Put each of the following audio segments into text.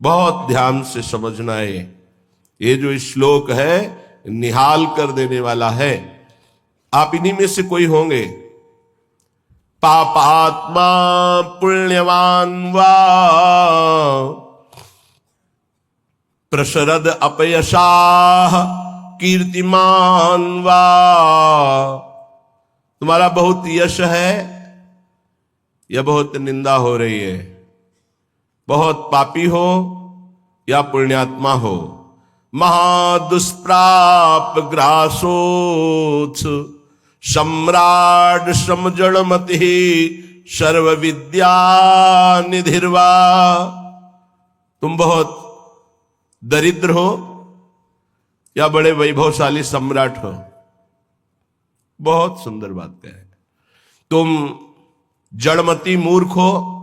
बहुत ध्यान से समझना है। ये जो श्लोक है निहाल कर देने वाला है। आप इन्हीं में से कोई होंगे। पापात्मा पुण्यवान वा प्रशरद अपयशाह कीर्तिमान वा। तुम्हारा बहुत यश है या बहुत निंदा हो रही है, बहुत पापी हो या पुण्यात्मा हो। महादुष्प्राप ग्रासोत्स सम्राट समजड़मति सर्व विद्या निधिर्वा। तुम बहुत दरिद्र हो या बड़े वैभवशाली सम्राट हो। बहुत सुंदर बात कह है। तुम जड़मती मूर्ख हो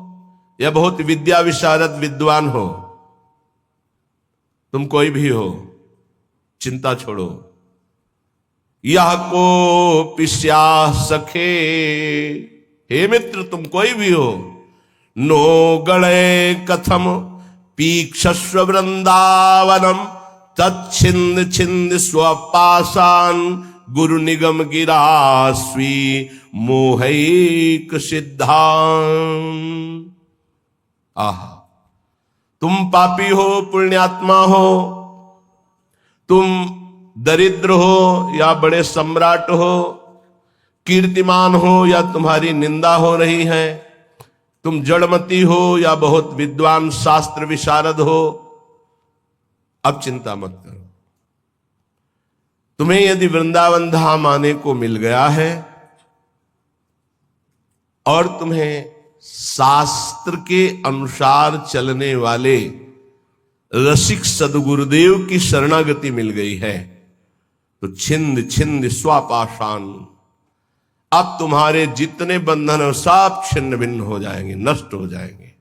या बहुत विद्या विशारद विद्वान हो। तुम कोई भी हो, चिंता छोड़ो। यह को पिस्या सखे, हे मित्र तुम कोई भी हो। नो गणे कथम पीक्षस्व वृंदावनम तच्छिंद छिंद स्वपासान गुरु निगम गिरास्वी मोहैक सिद्धान। आहा, तुम पापी हो पुण्यात्मा हो, तुम दरिद्र हो या बड़े सम्राट हो, कीर्तिमान हो या तुम्हारी निंदा हो रही है, तुम जड़मती हो या बहुत विद्वान शास्त्र विशारद हो। अब चिंता मत करो। तुम्हें यदि वृंदावन धाम आने को मिल गया है और तुम्हें शास्त्र के अनुसार चलने वाले रसिक सदगुरुदेव की शरणागति मिल गई है, तो छिंद छिंद स्वापाशान। अब तुम्हारे जितने बंधन हैं सब छिन्न भिन्न हो जाएंगे, नष्ट हो जाएंगे।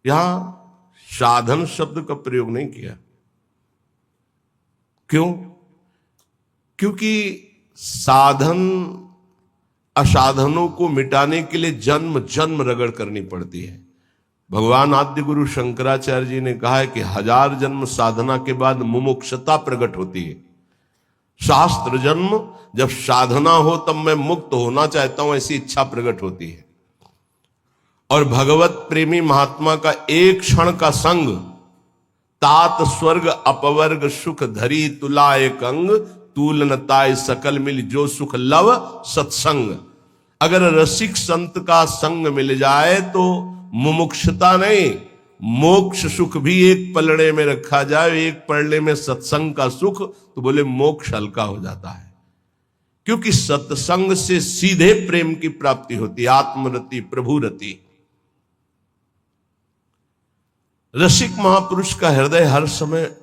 यहां साधन शब्द का प्रयोग नहीं किया। क्यों? क्योंकि साधन असाधनों को मिटाने के लिए जन्म जन्म रगड़ करनी पड़ती है। भगवान आद्य गुरु शंकराचार्य जी ने कहा है कि 1000 जन्म साधना के बाद मुमुक्षता प्रकट होती है। शास्त्र जन्म जब साधना हो तब मैं मुक्त होना चाहता हूं ऐसी इच्छा प्रकट होती है। और भगवत प्रेमी महात्मा का एक क्षण का संग तात स्वर्ग अपवर्ग सुख धरी तुला एक अंग तूलनताय सकल मिल जो सुख लव सत्संग। अगर रसिक संत का संग मिल जाए तो मुमुक्षता नहीं, मोक्ष सुख भी एक पलड़े में रखा जाए, एक पलड़े में सत्संग का सुख, तो बोले मोक्ष हल्का हो जाता है। क्योंकि सत्संग से सीधे प्रेम की प्राप्ति होती है, आत्मरति प्रभुरति। रसिक महापुरुष का हृदय हर समय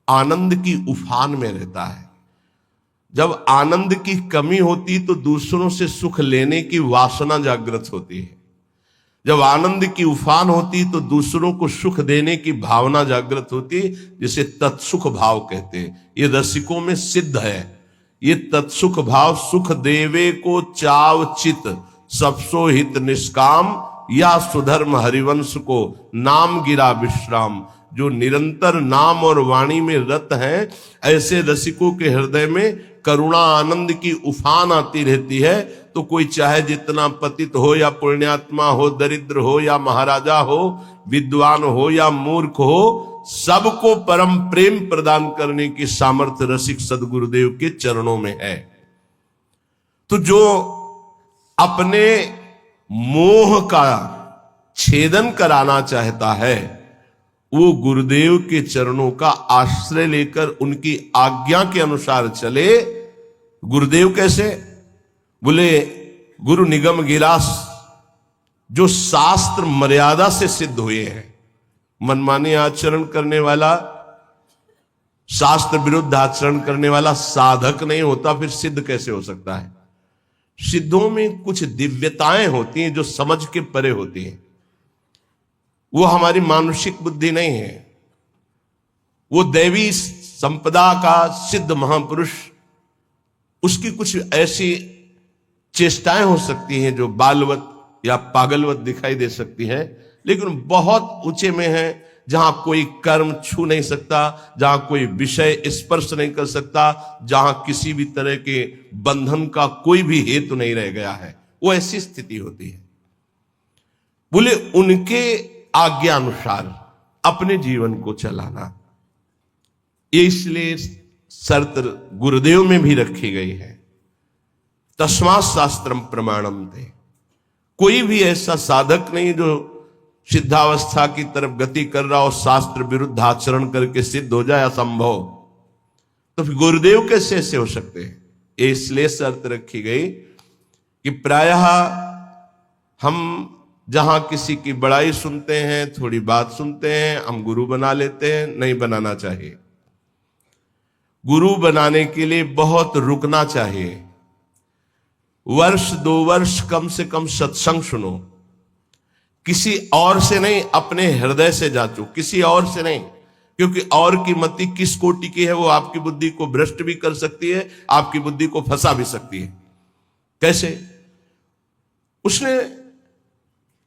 आनंद की उफान में रहता है। जब आनंद की कमी होती तो दूसरों से सुख लेने की वासना जागृत होती है। जब आनंद की उफान होती तो दूसरों को सुख देने की भावना जागृत होती, जिसे तत्सुख भाव कहते हैं। ये रसिकों में सिद्ध है। ये तत्सुख भाव सुख देवे को चाव चित सबसो हित निष्काम या सुधर्म हरिवंश को नाम गिरा विश्राम। जो निरंतर नाम और वाणी में रत हैं, ऐसे रसिकों के हृदय में करुणा आनंद की उफान आती रहती है। तो कोई चाहे जितना पतित हो या पुण्यात्मा हो, दरिद्र हो या महाराजा हो, विद्वान हो या मूर्ख हो, सबको परम प्रेम प्रदान करने की सामर्थ्य रसिक सदगुरुदेव के चरणों में है। तो जो अपने मोह का छेदन कराना चाहता है वो गुरुदेव के चरणों का आश्रय लेकर उनकी आज्ञा के अनुसार चले। गुरुदेव कैसे? बोले गुरु निगम गिरास, जो शास्त्र मर्यादा से सिद्ध हुए हैं। मनमानी आचरण करने वाला, शास्त्र विरुद्ध आचरण करने वाला साधक नहीं होता, फिर सिद्ध कैसे हो सकता है? सिद्धों में कुछ दिव्यताएं होती हैं जो समझ के परे होती हैं। वो हमारी मानसिक बुद्धि नहीं है, वो दैवी संपदा का सिद्ध महापुरुष, उसकी कुछ ऐसी चेष्टाएं हो सकती हैं जो बालवत या पागलवत दिखाई दे सकती है, लेकिन बहुत ऊंचे में है, जहां कोई कर्म छू नहीं सकता, जहां कोई विषय स्पर्श नहीं कर सकता, जहां किसी भी तरह के बंधन का कोई भी हेतु नहीं रह गया है, वो ऐसी स्थिति होती है। बोले उनके आज्ञा अनुसार अपने जीवन को चलाना, ये इसलिए शर्त गुरुदेव में भी रखी गई है। तस्मात् शास्त्रम प्रमाणम थे। कोई भी ऐसा साधक नहीं जो सिद्धावस्था की तरफ गति कर रहा हो, शास्त्र विरुद्ध आचरण करके सिद्ध हो जाए असंभव, तो फिर गुरुदेव कैसे ऐसे हो सकते हैं? इसलिए शर्त रखी गई कि प्रायः हम जहां किसी की बड़ाई सुनते हैं, थोड़ी बात सुनते हैं, हम गुरु बना लेते हैं। नहीं बनाना चाहिए। गुरु बनाने के लिए बहुत रुकना चाहिए। वर्ष 2 वर्ष कम से कम सत्संग सुनो, किसी और से नहीं, अपने हृदय से जांचो, किसी और से नहीं, क्योंकि और की मति किस कोटि की है वो आपकी बुद्धि को भ्रष्ट भी कर सकती है, आपकी बुद्धि को फंसा भी सकती है। कैसे? उसने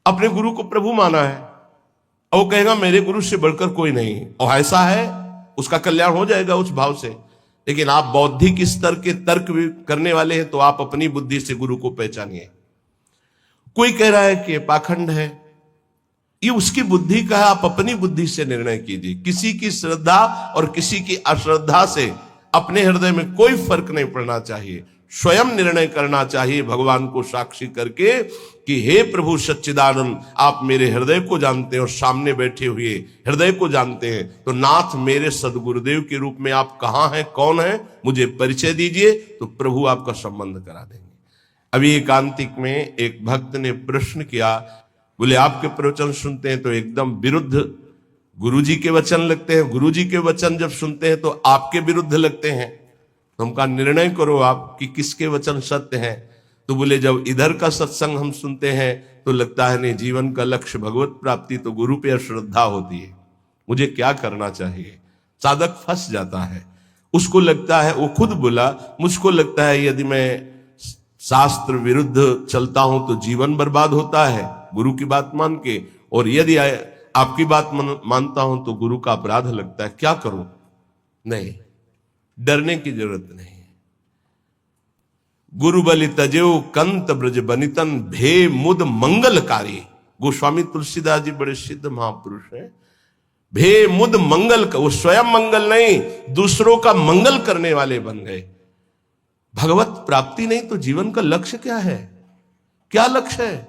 अपने गुरु को प्रभु माना है और वो कहेगा मेरे गुरु से बढ़कर कोई नहीं, और ऐसा है, उसका कल्याण हो जाएगा उस भाव से। लेकिन आप बौद्धिक स्तर के तर्क भी करने वाले हैं, तो आप अपनी बुद्धि से गुरु को पहचानिए। कोई कह रहा है कि पाखंड है, ये उसकी बुद्धि का है, आप अपनी बुद्धि से निर्णय कीजिए। किसी की श्रद्धा और किसी की अश्रद्धा से अपने हृदय में कोई फर्क नहीं पड़ना चाहिए। स्वयं निर्णय करना चाहिए भगवान को साक्षी करके कि हे प्रभु सच्चिदानंद, आप मेरे हृदय को जानते हैं और सामने बैठे हुए हृदय को जानते हैं, तो नाथ मेरे सदगुरुदेव के रूप में आप कहाँ हैं, कौन है, मुझे परिचय दीजिए, तो प्रभु आपका संबंध करा देंगे। अभी एकांतिक में एक भक्त ने प्रश्न किया, बोले आपके प्रवचन सुनते हैं तो एकदम विरुद्ध गुरुजी के वचन लगते हैं, गुरुजी के वचन जब सुनते हैं तो आपके विरुद्ध लगते हैं, तो हम कहा निर्णय करो आप कि किसके वचन सत्य हैं। तो बोले जब इधर का सत्संग हम सुनते हैं तो लगता है नहीं, जीवन का लक्ष्य भगवत प्राप्ति, तो गुरु पे श्रद्धा होती है, मुझे क्या करना चाहिए। साधक फंस जाता है, उसको लगता है, वो खुद बोला, मुझको लगता है यदि मैं शास्त्र विरुद्ध चलता हूं तो जीवन बर्बाद होता है गुरु की बात मान के, और यदि आपकी बात मानता हूं तो गुरु का अपराध लगता है, क्या करूं? नहीं, डरने की जरूरत नहीं। गुरु बलि तजेऊ कंत ब्रज बनितन भे मुद मंगलकारी। गोस्वामी तुलसीदास जी बड़े सिद्ध महापुरुष हैं। भे मुद मंगल, वो स्वयं मंगल नहीं, दूसरों का मंगल करने वाले बन गए। भगवत प्राप्ति नहीं तो जीवन का लक्ष्य क्या है? क्या लक्ष्य है?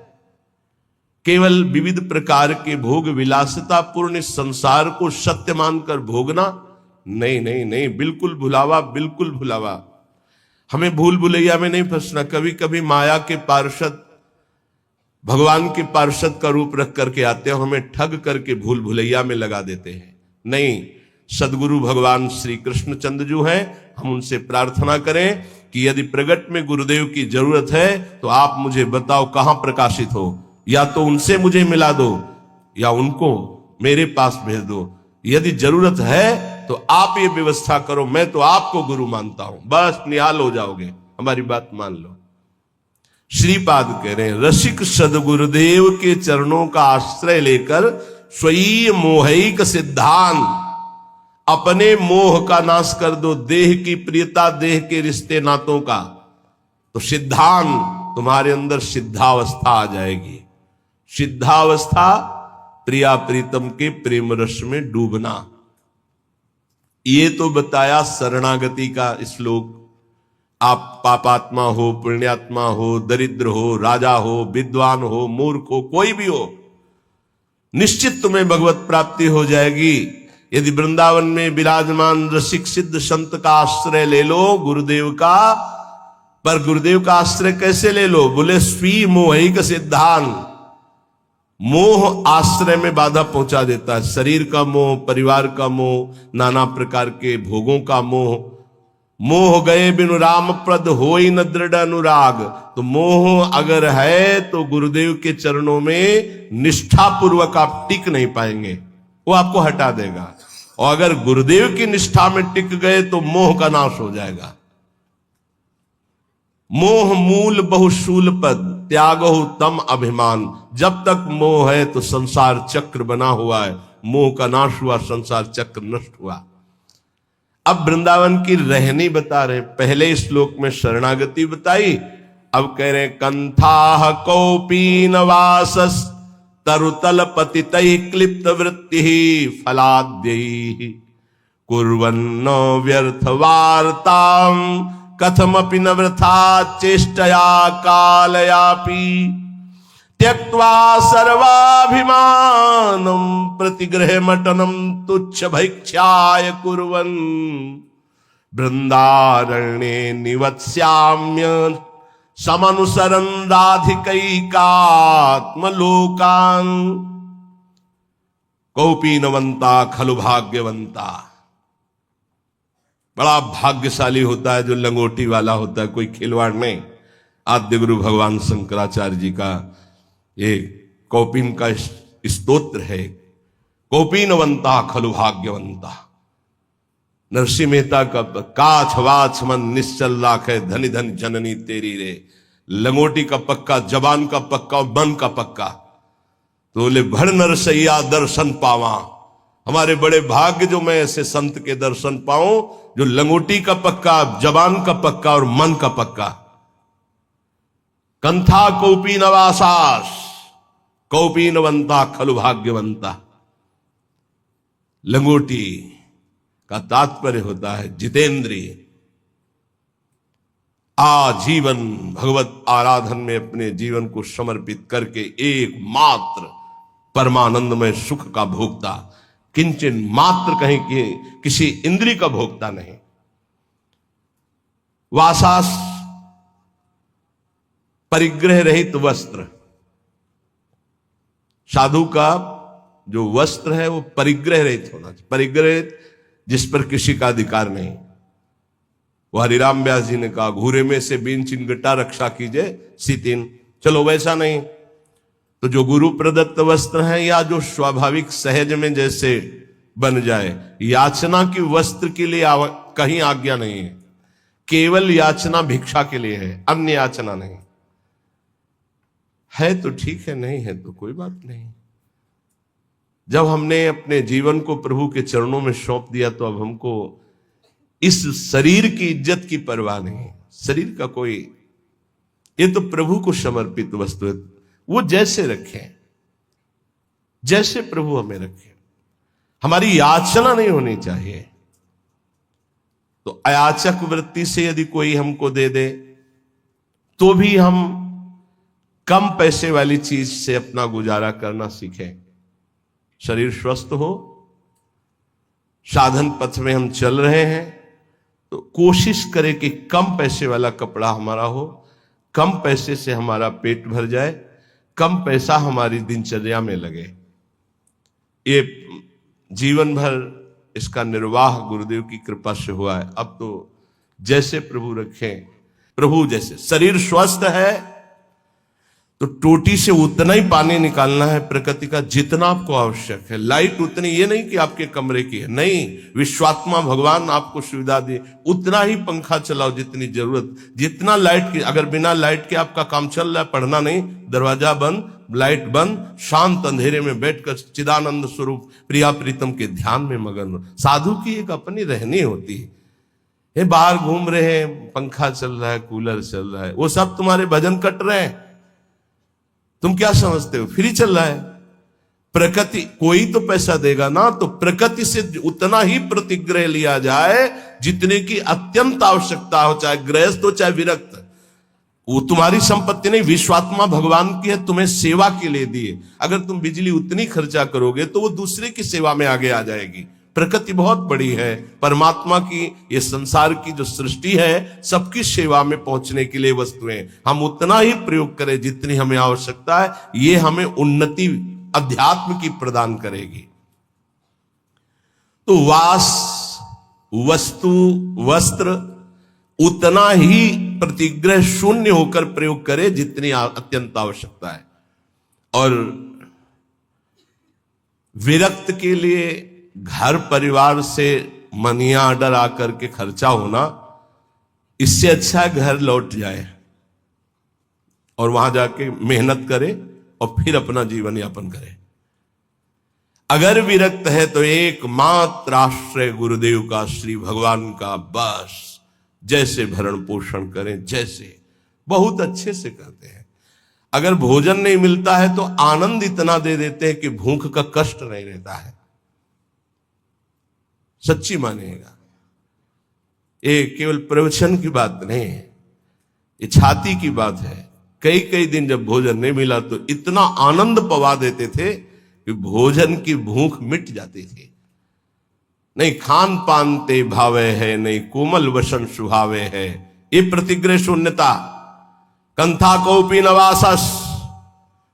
केवल विविध प्रकार के भोग विलासिता पूर्ण संसार को सत्य मानकर भोगना? नहीं नहीं नहीं, बिल्कुल भुलावा, बिल्कुल भुलावा। हमें भूल भुलैया में नहीं फंसना। कभी कभी माया के पार्षद भगवान के पार्षद का रूप रख करके आते हैं, हमें ठग करके भूल भुलैया में लगा देते हैं। नहीं, सदगुरु भगवान श्री कृष्णचंद्र जो हैं, हम उनसे प्रार्थना करें कि यदि प्रगट में गुरुदेव की जरूरत है तो आप मुझे बताओ कहां प्रकाशित हो, या तो उनसे मुझे मिला दो या उनको मेरे पास भेज दो। यदि जरूरत है तो आप ये व्यवस्था करो, मैं तो आपको गुरु मानता हूं, बस निहाल हो जाओगे, हमारी बात मान लो। श्रीपाद कह रहे हैं, रसिक सदगुरुदेव के चरणों का आश्रय लेकर स्वयं मोहिक सिद्धांत, अपने मोह का नाश कर दो, देह की प्रियता, देह के रिश्ते नातों का, तो सिद्धांत तुम्हारे अंदर सिद्धावस्था आ जाएगी। सिद्धावस्था प्रिया प्रीतम के प्रेम रस में डूबना। ये तो बताया शरणागति का श्लोक। आप पापात्मा हो, पुण्यात्मा हो, दरिद्र हो, राजा हो, विद्वान हो, मूर्ख हो, कोई भी हो, निश्चित तुम्हें भगवत प्राप्ति हो जाएगी यदि वृंदावन में विराजमान रसिक सिद्ध संत का आश्रय ले लो, गुरुदेव का। पर गुरुदेव का आश्रय कैसे ले लो? बोले स्वी मोहिक सिद्धांत। मोह आश्रय में बाधा पहुंचा देता है। शरीर का मोह, परिवार का मोह, नाना प्रकार के भोगों का मोह। मोह गए बिनु राम प्रद होई न दृढ़ अनुराग। तो मोह अगर है तो गुरुदेव के चरणों में निष्ठा पूर्वक आप टिक नहीं पाएंगे, वो आपको हटा देगा। और अगर गुरुदेव की निष्ठा में टिक गए तो मोह का नाश हो जाएगा। मोह मूल बहुशूल पद, त्यागो तम अभिमान। जब तक मोह है तो संसार चक्र बना हुआ है, मोह का नाश हुआ, संसार चक्र नष्ट हुआ। अब वृंदावन की रहनी बता रहे, पहले श्लोक में शरणागति बताई, अब कह रहे कंथा कौपीन वासस तरुतल पतितै क्लिप्त वृत्ति फलाद्यै कुर्वन्न व्यर्थ वार्ताम कथमपि न वृथा चेष्टया कालयापि त्यक्त्वा सर्वाभिमानम प्रतिग्रह मटनम तुच्छ भैक्षाय कुर्वन् बृंदारण्ये निवत्स्याम्य समनुसरन् राधिकैकात्मलोकान् कौपीनवंता खलु भाग्यवंता। बड़ा भाग्यशाली होता है जो लंगोटी वाला होता है, कोई खिलवाड़ नहीं। आद्य गुरु भगवान शंकराचार्य जी का ये कौपीन का स्तोत्र है, कौपीनवंता खलु भाग्यवंता। नरसिंह मेहता का काछ वाछ मन निश्चल राखे धनी धन जननी तेरी रे। लंगोटी का पक्का, जबान का पक्का और मन का पक्का। तो बोले भर नरसैया दर्शन पावा। हमारे बड़े भाग्य जो मैं ऐसे संत के दर्शन पाऊं जो लंगोटी का पक्का, जबान का पक्का और मन का पक्का। कंथा कौपीन वासास कौपीनवंता खलु भाग्यवंता। लंगोटी का तात्पर्य होता है जितेंद्रिय। आजीवन भगवत आराधन में अपने जीवन को समर्पित करके एकमात्र परमानंदमय सुख का भोक्ता, किंचन मात्र कहीं कि किसी इंद्रिय का भोक्ता नहीं। वासास परिग्रह रहित वस्त्र। साधु का जो वस्त्र है वो परिग्रह रहित होना चाहिए। परिग्रह जिस पर किसी का अधिकार नहीं। वो हरिराम व्यास जी ने कहा घूरे में से बीन चिंगटा रक्षा कीजिए सीतिन। चलो वैसा नहीं तो जो गुरु प्रदत्त वस्त्र हैं या जो स्वाभाविक सहज में जैसे बन जाए। याचना की वस्त्र के लिए कहीं आज्ञा नहीं है, केवल याचना भिक्षा के लिए है, अन्य याचना नहीं है। तो ठीक है, नहीं है तो कोई बात नहीं। जब हमने अपने जीवन को प्रभु के चरणों में सौंप दिया तो अब हमको इस शरीर की इज्जत की परवाह नहीं। शरीर का कोई, ये तो प्रभु को समर्पित वस्तु है। वो जैसे रखें, जैसे प्रभु हमें रखे। हमारी याचना नहीं होनी चाहिए। तो अयाचक वृत्ति से यदि कोई हमको दे दे तो भी हम कम पैसे वाली चीज से अपना गुजारा करना सीखें। शरीर स्वस्थ हो, साधन पथ में हम चल रहे हैं तो कोशिश करें कि कम पैसे वाला कपड़ा हमारा हो, कम पैसे से हमारा पेट भर जाए, कम पैसा हमारी दिनचर्या में लगे। ये जीवन भर इसका निर्वाह गुरुदेव की कृपा से हुआ है। अब तो जैसे प्रभु रखें, प्रभु जैसे। शरीर स्वस्थ है तो टोटी से उतना ही पानी निकालना है प्रकृति का जितना आपको आवश्यक है। लाइट उतनी, ये नहीं कि आपके कमरे की है, नहीं, विश्वात्मा भगवान आपको सुविधा दे उतना ही पंखा चलाओ जितनी जरूरत। जितना लाइट की, अगर बिना लाइट के आपका काम चल रहा है, पढ़ना नहीं, दरवाजा बंद, लाइट बंद, शांत अंधेरे में बैठकर चिदानंद स्वरूप प्रिया प्रीतम के ध्यान में मगन हो। साधु की एक अपनी रहनी होती है। ये बाहर घूम रहे हैं, पंखा चल रहा है, कूलर चल रहा है, वो सब तुम्हारे भजन कट रहे हैं। तुम क्या समझते हो फ्री चल रहा है? प्रकृति, कोई तो पैसा देगा ना, तो प्रकृति से उतना ही प्रतिग्रह लिया जाए जितने की अत्यंत आवश्यकता हो, चाहे गृहस्थ हो चाहे विरक्त। वो तुम्हारी संपत्ति नहीं, विश्वात्मा भगवान की है, तुम्हें सेवा के लिए दिए। अगर तुम बिजली उतनी खर्चा करोगे तो वो दूसरे की सेवा में आगे आ जाएगी। प्रकृति बहुत बड़ी है, परमात्मा की ये संसार की जो सृष्टि है सबकी सेवा में पहुंचने के लिए वस्तुएं हम उतना ही प्रयोग करें जितनी हमें आवश्यकता है। ये हमें उन्नति अध्यात्म की प्रदान करेगी। तो वास, वस्तु, वस्त्र उतना ही प्रतिग्रह शून्य होकर प्रयोग करे जितनी अत्यंत आवश्यकता है। और विरक्त के लिए घर परिवार से मनी ऑर्डर आकर के खर्चा होना, इससे अच्छा घर लौट जाए और वहां जाके मेहनत करे और फिर अपना जीवन यापन करे। अगर विरक्त है तो एकमात्र आश्रय गुरुदेव का, श्री भगवान का, बस जैसे भरण पोषण करें, जैसे बहुत अच्छे से करते हैं। अगर भोजन नहीं मिलता है तो आनंद इतना दे देते हैं कि भूख का कष्ट नहीं रहता है। सच्ची मानिएगा, ये केवल प्रवचन की बात नहीं है, ये छाती की बात है। कई कई दिन जब भोजन नहीं मिला तो इतना आनंद पवा देते थे कि भोजन की भूख मिट जाती थी। नहीं खान पान ते भावे है, नहीं कोमल वसन सुहावे है, ये प्रतिग्रह शून्यता। कंथा कोपी नवासस,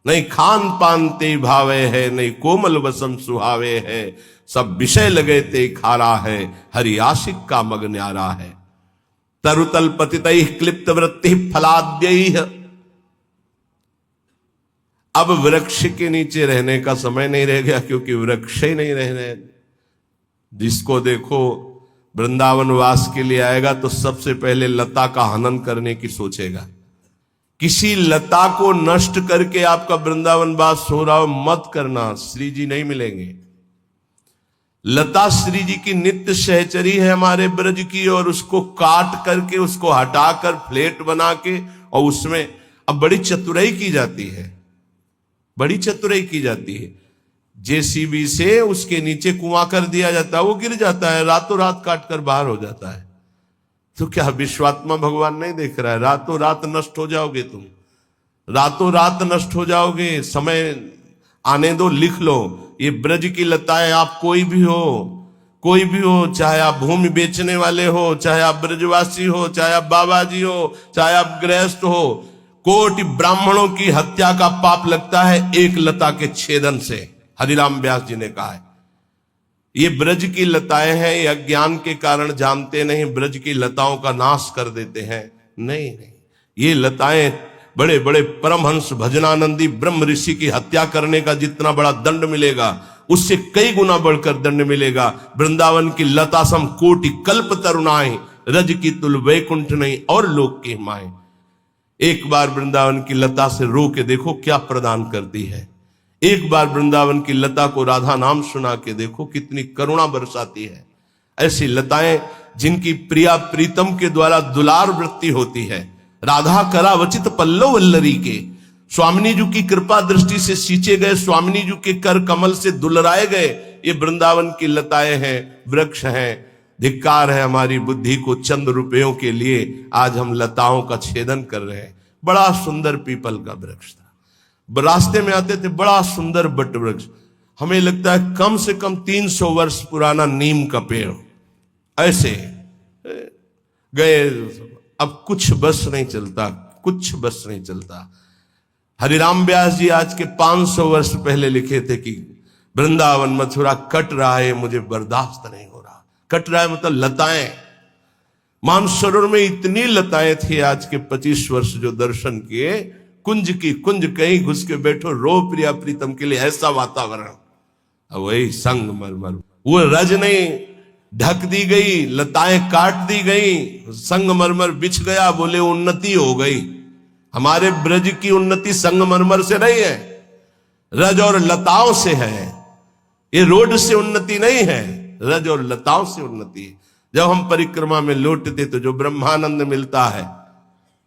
नहीं खान पान ते भावे है, नहीं कोमल वसन सुहावे है, सब विषय लगे ते खारा है, हरि आशिक का मग न्यारा है। तरुतल पतितैः क्लिप्त वृत्ति फलाद्यैः। अब वृक्ष के नीचे रहने का समय नहीं रह गया, क्योंकि वृक्ष ही नहीं रह रहे। जिसको देखो वृंदावन वास के लिए आएगा तो सबसे पहले लता का हनन करने की सोचेगा। किसी लता को नष्ट करके आपका वृंदावन वास हो रहा हो मत करना, श्री जी नहीं मिलेंगे। लता श्री जी की नित्य सहचरी है हमारे ब्रज की, और उसको काट करके, उसको हटाकर फ्लेट बना के, और उसमें अब बड़ी चतुराई की जाती है, बड़ी चतुराई की जाती है। जेसीबी से उसके नीचे कुआं कर दिया जाता है, वो गिर जाता है, रातों रात काट कर बाहर हो जाता है। तो क्या विश्वात्मा भगवान नहीं देख रहा है? रातों रात नष्ट हो जाओगे तुम, रातों रात नष्ट हो जाओगे। समय आने दो, लिख लो। ये ब्रज की लताएं, आप कोई भी हो, कोई भी हो, चाहे आप भूमि बेचने वाले हो, चाहे आप ब्रजवासी हो, चाहे आप बाबा जी हो, चाहे आप गृहस्थ हो, कोटि ब्राह्मणों की हत्या का पाप लगता है एक लता के छेदन से। हरिराम व्यास जी ने कहा है ये ब्रज की लताएं हैं, ये अज्ञान के कारण जानते नहीं, ब्रज की लताओं का नाश कर देते हैं। नहीं नहीं, ये लताएं बड़े बड़े परमहंस भजनानंदी ब्रह्म ऋषि की हत्या करने का जितना बड़ा दंड मिलेगा, उससे कई गुना बढ़कर दंड मिलेगा। वृंदावन की लता सम कोटि कल्प तरुणाएं, रज की तुल वैकुंठ नहीं और लोक की माएं। एक बार वृंदावन की लता से रो के देखो क्या प्रदान करती है। एक बार वृंदावन की लता को राधा नाम सुना के देखो कितनी करुणा बरसाती है। ऐसी लताएं जिनकी प्रिया प्रीतम के द्वारा दुलार वृत्ति होती है। राधा करावचित पल्लव वल्लरी के, स्वामिनी जी की कृपा दृष्टि से सींचे गए, स्वामिनी जी के कर कमल से दुलराए गए ये वृंदावन की लताएं हैं, वृक्ष हैं। धिक्कार है हमारी बुद्धि को चंद रुपयों के लिए आज हम लताओं का छेदन कर रहे हैं। बड़ा सुंदर पीपल का वृक्ष था, रास्ते में आते थे, बड़ा सुंदर बट वृक्ष, हमें लगता है कम से कम 300 वर्ष पुराना नीम का पेड़। ऐसे गए, अब कुछ बस नहीं चलता, कुछ बस नहीं चलता। हरिराम व्यास जी आज के 500 वर्ष पहले लिखे थे कि वृंदावन मथुरा कट रहा है, मुझे बर्दाश्त नहीं हो रहा। कट रहा है मतलब लताएं, मानसरोवर में इतनी लताएं थी। आज के 25 वर्ष जो दर्शन किए, कुंज की कुंज, कहीं घुस के बैठो, रो प्रिया प्रीतम के लिए, ऐसा वातावरण। अब वही संगमरमर, वो रज नहीं ढक दी गई, लताएं काट दी गई, संगमरमर बिछ गया, बोले उन्नति हो गई। हमारे ब्रज की उन्नति संगमरमर से नहीं है, रज और लताओं से है। ये रोड से उन्नति नहीं है, रज और लताओं से उन्नति है। जब हम परिक्रमा में लौटते तो जो ब्रह्मानंद मिलता है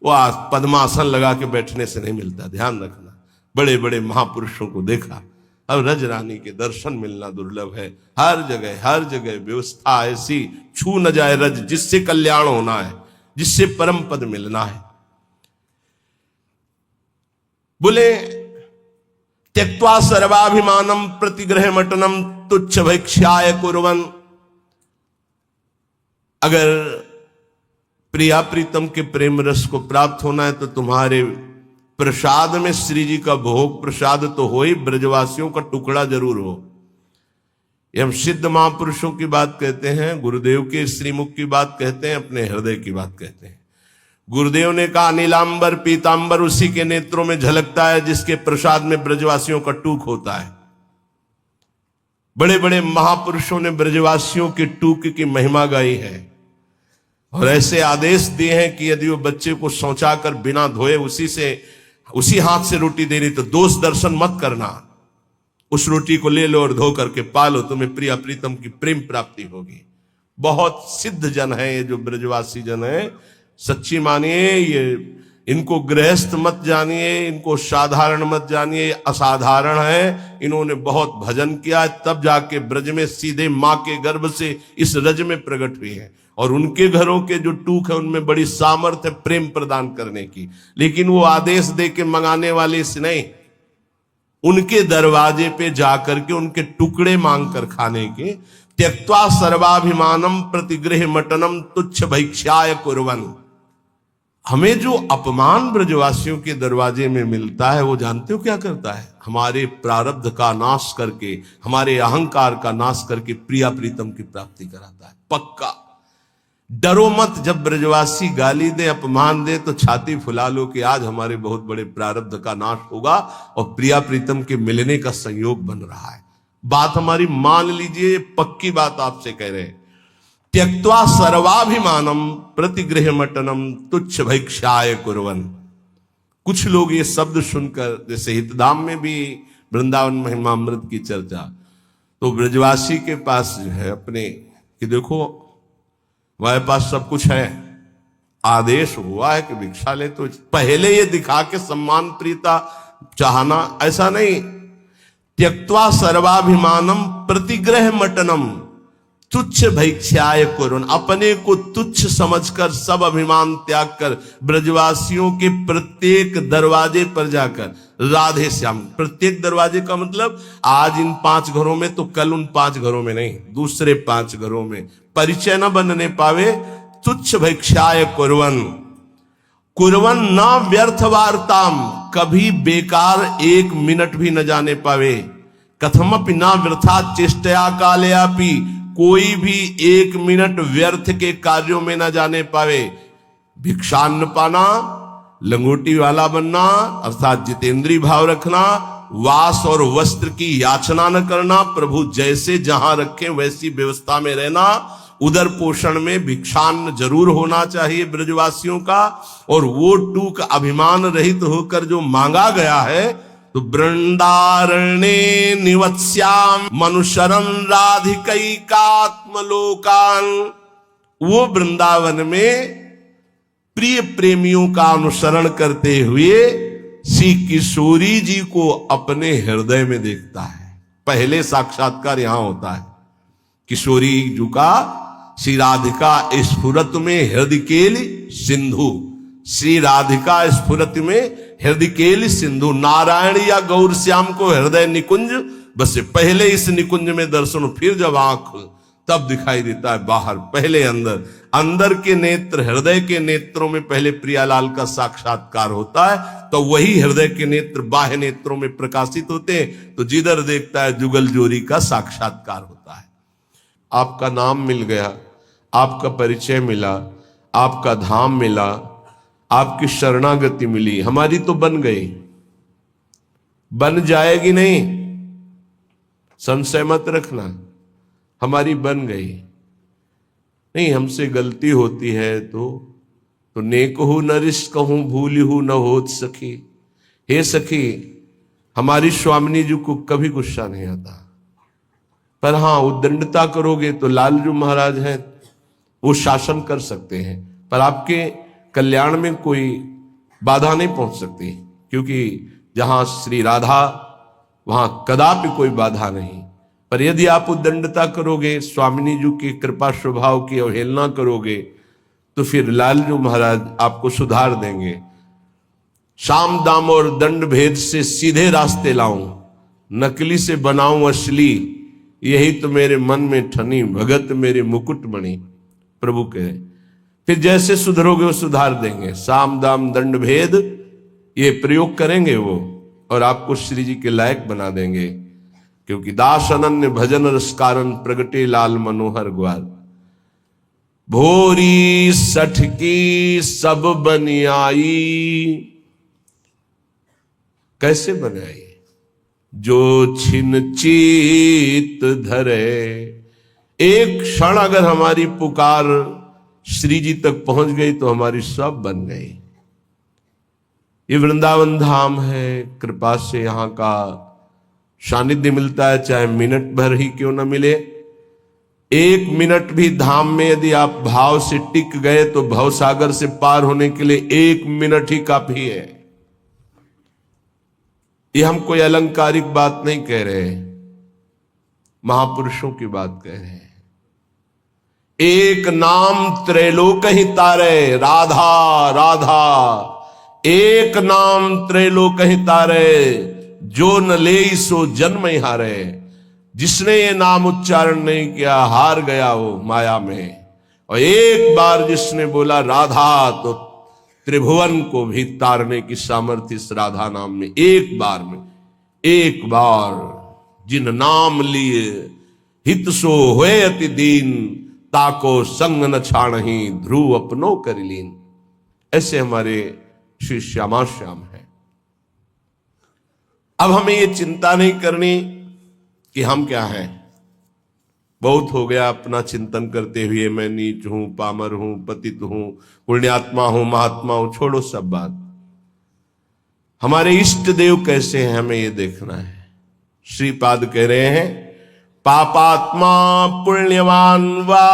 वो पद्मासन लगा के बैठने से नहीं मिलता, ध्यान रखना। बड़े बड़े महापुरुषों को देखा, अब रज रानी के दर्शन मिलना दुर्लभ है। हर जगह व्यवस्था ऐसी, छू न जाए रज, जिससे कल्याण होना है, जिससे परम पद मिलना है। बोले त्यक्त्वा सर्वाभिमानम प्रतिग्रह मटनम तुच्छ भैक्ष्याय कुर्वन्। अगर प्रिया प्रीतम के प्रेम रस को प्राप्त होना है तो तुम्हारे प्रसाद में श्री जी का भोग प्रसाद तो हो ही, ब्रजवासियों का टुकड़ा जरूर हो। ये हम सिद्ध महापुरुषों की बात कहते हैं, गुरुदेव के श्रीमुख की बात कहते हैं, अपने हृदय की बात कहते हैं। गुरुदेव ने कहा नीलांबर पीतांबर उसी के नेत्रों में झलकता है जिसके प्रसाद में ब्रजवासियों का टूक होता है। बड़े बड़े महापुरुषों ने ब्रजवासियों के टूक की महिमा गाई है और ऐसे आदेश दिए हैं कि यदि वो बच्चे को शौचा कर बिना धोए उसी से उसी हाथ से रोटी देनी, तो दोष दर्शन मत करना, उस रोटी को ले लो और धो करके पालो, तुम्हें प्रिया प्रीतम की प्रेम प्राप्ति होगी। बहुत सिद्ध जन है ये जो ब्रजवासी जन है, सच्ची मानिए, ये इनको गृहस्थ मत जानिए, इनको साधारण मत जानिए, असाधारण है। इन्होंने बहुत भजन किया, तब जाके ब्रज में सीधे मां के गर्भ से इस रज में प्रकट हुई है। और उनके घरों के जो टूक है उनमें बड़ी सामर्थ्य है प्रेम प्रदान करने की, लेकिन वो आदेश दे के मंगाने वाले से नहीं, उनके दरवाजे पे जाकर के उनके टुकड़े मांग कर खाने के। त्यक्त्वा सर्वाभिमानम प्रतिगृह मटनम तुच्छ भैक्षाय कुर्वन। हमें जो अपमान ब्रजवासियों के दरवाजे में मिलता है वो जानते हो क्या करता है? हमारे प्रारब्ध का नाश करके, हमारे अहंकार का नाश करके प्रिया प्रीतम की प्राप्ति कराता है, पक्का। डरो मत, जब ब्रजवासी गाली दे, अपमान दे, तो छाती फुला लो कि आज हमारे बहुत बड़े प्रारब्ध का नाश होगा और प्रिया प्रीतम के मिलने का संयोग बन रहा है। बात हमारी मान लीजिए, पक्की बात आपसे कह रहे हैं। त्यक्त्वा सर्वाभिमानम प्रतिगृह मटनम तुच्छ भैक्षाय कुर्वन। कुछ लोग ये शब्द सुनकर, जैसे हितधाम में भी वृंदावन महिमामृत की चर्चा, तो ब्रजवासी के पास जो है अपने कि देखो हमारे पास सब कुछ है, आदेश हुआ है कि भिक्षा ले, तो पहले ये दिखा के सम्मान प्रीता चाहना, ऐसा नहीं। त्यक्त्वा सर्वाभिमानम प्रतिग्रह मटनम तुच्छ भैक्षाय कुर्वन। अपने को तुच्छ समझकर, सब अभिमान त्याग कर, ब्रजवासियों के प्रत्येक दरवाजे पर जाकर राधे श्याम, प्रत्येक दरवाजे का मतलब आज इन 5 घरों में तो कल उन 5 घरों में नहीं, दूसरे 5 घरों में परिचय न बनने पावे। तुच्छ भैक्षाय कुर्वन। कुर्वन न व्यर्थ वार्ताम, कभी बेकार 1 मिनट भी न जाने पावे। कथमपि न वृथा चेष्टया कालयापि, कोई भी 1 मिनट व्यर्थ के कार्यों में न जाने पावे। भिक्षान्न पाना, लंगोटी वाला बनना, अर्थात जितेंद्रीय भाव रखना, वास और वस्त्र की याचना न करना, प्रभु जैसे जहां रखे वैसी व्यवस्था में रहना, उदर पोषण में भिक्षान्न जरूर होना चाहिए ब्रजवासियों का। और वो टूक अभिमान रहित होकर जो मांगा गया है, तो वृंदारण्ये निवत्स्याम मनुशरं राधिकैकात्मलोकान। वो वृंदावन में प्रिय प्रेमियों का अनुसरण करते हुए श्री किशोरी जी को अपने हृदय में देखता है। पहले साक्षात्कार यहां होता है किशोरी जी का। श्री राधिका स्फुरत में हृदय केल सिंधु, श्री राधिका स्फुरत में हृदय केल सिंधु। नारायण या गौर श्याम को हृदय निकुंज, बस पहले इस निकुंज में दर्शन, फिर जब आंख तब दिखाई देता है बाहर, पहले अंदर। अंदर के नेत्र, हृदय के नेत्रों में पहले प्रियालाल का साक्षात्कार होता है, तो वही हृदय के नेत्र बाह्य नेत्रों में प्रकाशित होते हैं, तो जिधर देखता है जुगल जोरी का साक्षात्कार होता है। आपका नाम मिल गया, आपका परिचय मिला, आपका धाम मिला, आपकी शरणागति मिली, हमारी तो बन गई, बन जाएगी नहीं, संशय मत रखना, हमारी बन गई। नहीं, हमसे गलती होती है तो नेकहु नरिस कहूं भूलिहु न होत सखी। हे सखी, हमारी स्वामिनी जी को कभी गुस्सा नहीं आता, पर हां उद्दंडता करोगे तो लालजू महाराज हैं, वो शासन कर सकते हैं, पर आपके कल्याण में कोई बाधा नहीं पहुंच सकती, क्योंकि जहां श्री राधा वहां कदापि कोई बाधा नहीं। पर यदि आप उद्दंडता करोगे, स्वामिनी जी की कृपा स्वभाव की अवहेलना करोगे, तो फिर लालजू महाराज आपको सुधार देंगे। शाम दाम और दंड भेद से सीधे रास्ते लाऊं, नकली से बनाऊं असली, यही तो मेरे मन में ठनी, भगत मेरे मुकुट मणि। प्रभु कहे, फिर जैसे सुधरोगे वो सुधार देंगे। साम दाम दंड भेद ये प्रयोग करेंगे वो, और आपको श्री जी के लायक बना देंगे, क्योंकि दास अनन्य भजन रस कारण प्रगटे लाल मनोहर ग्वाल। भोरी सठ की सब बनियाई, कैसे बनाई? जो छिन चीत धरे। एक क्षण अगर हमारी पुकार श्री जी तक पहुंच गई तो हमारी सब बन गई। ये वृंदावन धाम है, कृपा से यहाँ का सानिध्य मिलता है, चाहे मिनट भर ही क्यों न मिले। एक मिनट भी धाम में यदि आप भाव से टिक गए तो भवसागर से पार होने के लिए एक मिनट ही काफी है। ये हम कोई अलंकारिक बात नहीं कह रहे, महापुरुषों की बात कह रहे हैं। एक नाम त्रैलोक ही तारे, राधा राधा, एक नाम त्रैलोक ही तारे, जो न ले सो जन्म ही हारे। जिसने ये नाम उच्चारण नहीं किया हार गया वो माया में। और एक बार जिसने बोला राधा तो त्रिभुवन को भी तारने की सामर्थ्य इस राधा नाम में। एक बार में, एक बार जिन नाम लिए हित सो होए अति दीन, ताको संग न छाणही ध्रुव अपनो कर लीन। ऐसे हमारे श्री श्यामा श्याम है। अब हमें ये चिंता नहीं करनी कि हम क्या हैं। बहुत हो गया अपना चिंतन करते हुए, मैं नीच हूं, पामर हूं, पतित हूं, पुण्यात्मा हूं, महात्मा हूं। छोड़ो सब बात। हमारे इष्ट देव कैसे हैं हमें ये देखना है। श्रीपाद कह रहे हैं, पापात्मा पुण्यवान वा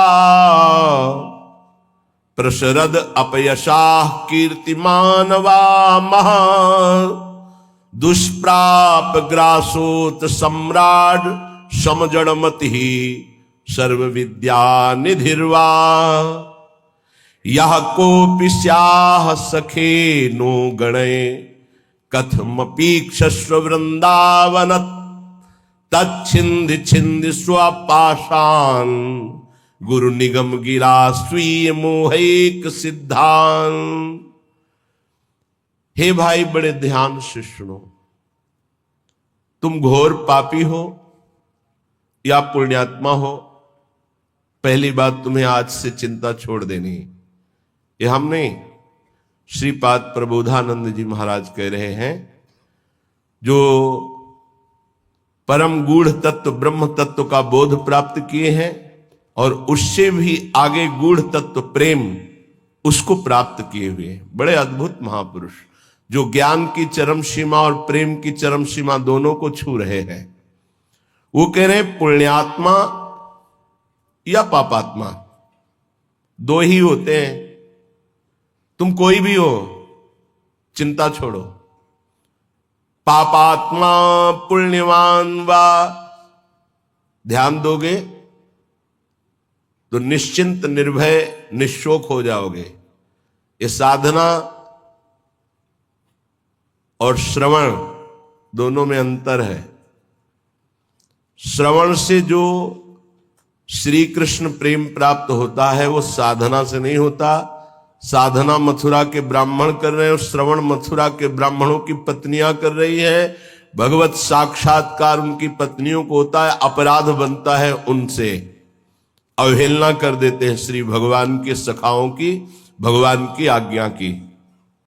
प्रशरद अपयशाह कीर्तिमान वा महा, दुष्प्राप ग्रासोत सम्राट समजड़मति सर्व विद्या निधिर्वा, यह कोपि स्याह सखे नो गणे, कथमपीक्षस्व वृंदावन तच्छिंद छिंद स्वपाशान, गुरु निगम गिरा स्वीय मोहैक सिद्धांत। हे भाई बड़े ध्यान से सुनो, तुम घोर पापी हो या पुण्यात्मा हो, पहली बात तुम्हें आज से चिंता छोड़ देनी। ये हम नहीं, श्रीपाद प्रबोधानंद जी महाराज कह रहे हैं। जो परम गूढ़ तत्व ब्रह्म तत्व का बोध प्राप्त किए हैं और उससे भी आगे गूढ़ तत्व प्रेम उसको प्राप्त किए हुए बड़े अद्भुत महापुरुष, जो ज्ञान की चरम सीमा और प्रेम की चरम सीमा दोनों को छू रहे हैं। वो कह रहे हैं पुण्यात्मा या पापात्मा दो ही होते हैं। तुम कोई भी हो, चिंता छोड़ो। पापात्मा पुण्यवान वा, ध्यान दोगे तो निश्चिंत निर्भय निशोक हो जाओगे। ये साधना और श्रवण दोनों में अंतर है। श्रवण से जो श्री कृष्ण प्रेम प्राप्त होता है वो साधना से नहीं होता। साधना मथुरा के ब्राह्मण कर रहे हैं, श्रवण मथुरा के ब्राह्मणों की पत्नियां कर रही है। भगवत साक्षात्कार उनकी पत्नियों को होता है, अपराध बनता है उनसे। अवहेलना कर देते हैं श्री भगवान के सखाओं की, भगवान की आज्ञा की।